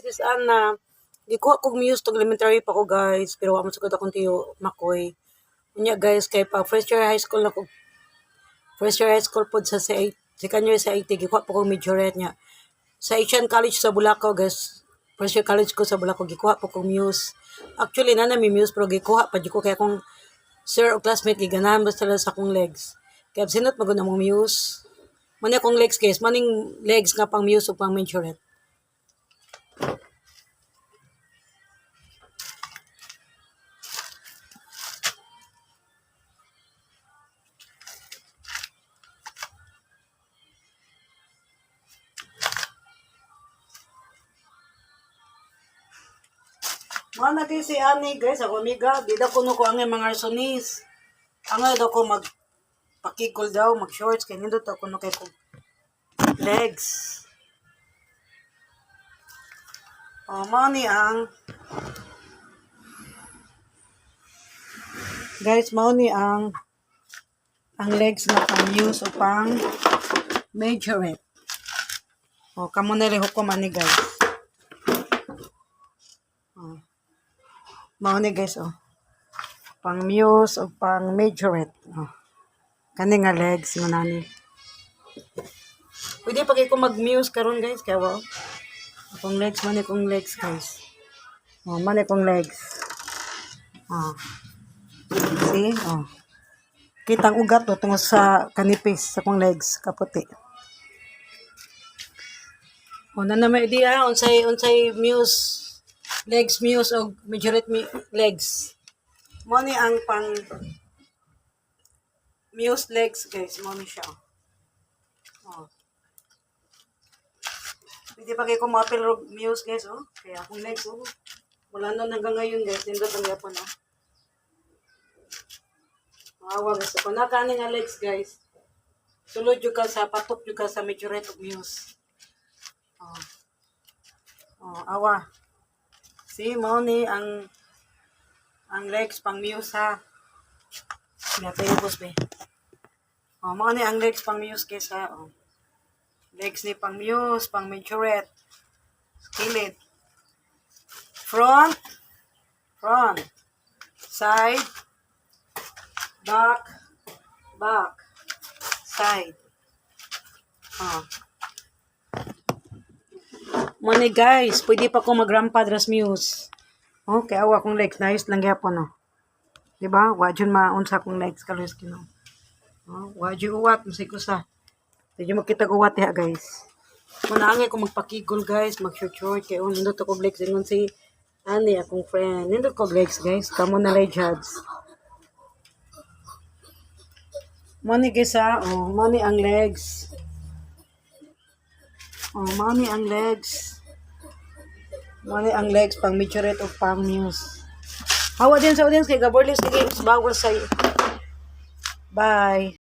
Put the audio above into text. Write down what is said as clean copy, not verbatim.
guys, is Anna. Gikuha kong muse tong elementary pa ko guys, pero wa man sagad akong tiyo makoy. Unya guys, kay pa first year high school na ko. First year high school pod sa second year sa IT, gikuha po kong majorette niya. Sa Asian College sa Bulacaw guys. First year college ko sa Bulacaw, gikuha po kong muse. Actually, na mi muse, pero gikuha pa ko kaya kung sir o classmate, giganahan basta sa akong legs. Kaya sinot magod na mong muse. Mani akong legs guys, maning legs nga pang muse o pang majorette. Mana kay si Ani guys, ako amiga, di daw kuno ko ang mga arsonis. Ang daw ko pakikol daw, mag shorts kay nindot ako no kay ko legs. Oh, mani ang guys, mao ni ang legs na pang use o pang majorette. Oh, kamo na reho ko mani guys. Oh. Mao ni guys, oh. Pang muse o pang majorette. Oh. Kani nga legs mo nani. Pwede pa kay ko mag-muse karon guys, kaya wow. Akong legs, mani kong legs guys. Oh, mani kong legs. Oh. See? Oh. Kitang ugat o tungkol sa kanipis sa kong legs, kaputi. O, na naman idea, unsay muse, legs muse o majorette legs. Mo ni ang pang muse legs guys, mo ni siya. Oh. Pwede pa kayo kumapil muse guys, oh. Kaya akong legs, oh. Wala nun hanggang ngayon guys, nindot ang yapon, oh. Awa guys, kung nakani nga legs guys, sulod yung ka sa patok yung ka sa majorette of muse. Oh. Oh, awa. See, mo ni ang legs pang muse ha. Natin yung boss be. Oh, mo ni ang legs pang muse guys ha. Oh. Legs ni pang muse, pang majorette. Kilid. Front, side, back, side. Oh. Money guys, pwede pa ko mag-rampad ras muse. Okay, awa kong legs, nice lang yapon, no. Diba? Wajun maunsa kong legs kalos kino. Oh, wajun uwat musik ko sa. Hindi makita ko uwat ya guys. Manangay ko magpakigol guys, mag-short kay nindot ko legs ingon si Ani akong friend. Nindot ko legs guys, kamo na lay judge. Money guys ha, oh, money ang legs. Oh, money ang legs. Money ang legs pang majorette o pang muse. Hawa din sa audience kay Gaborlis kay games bawal sa. Bye.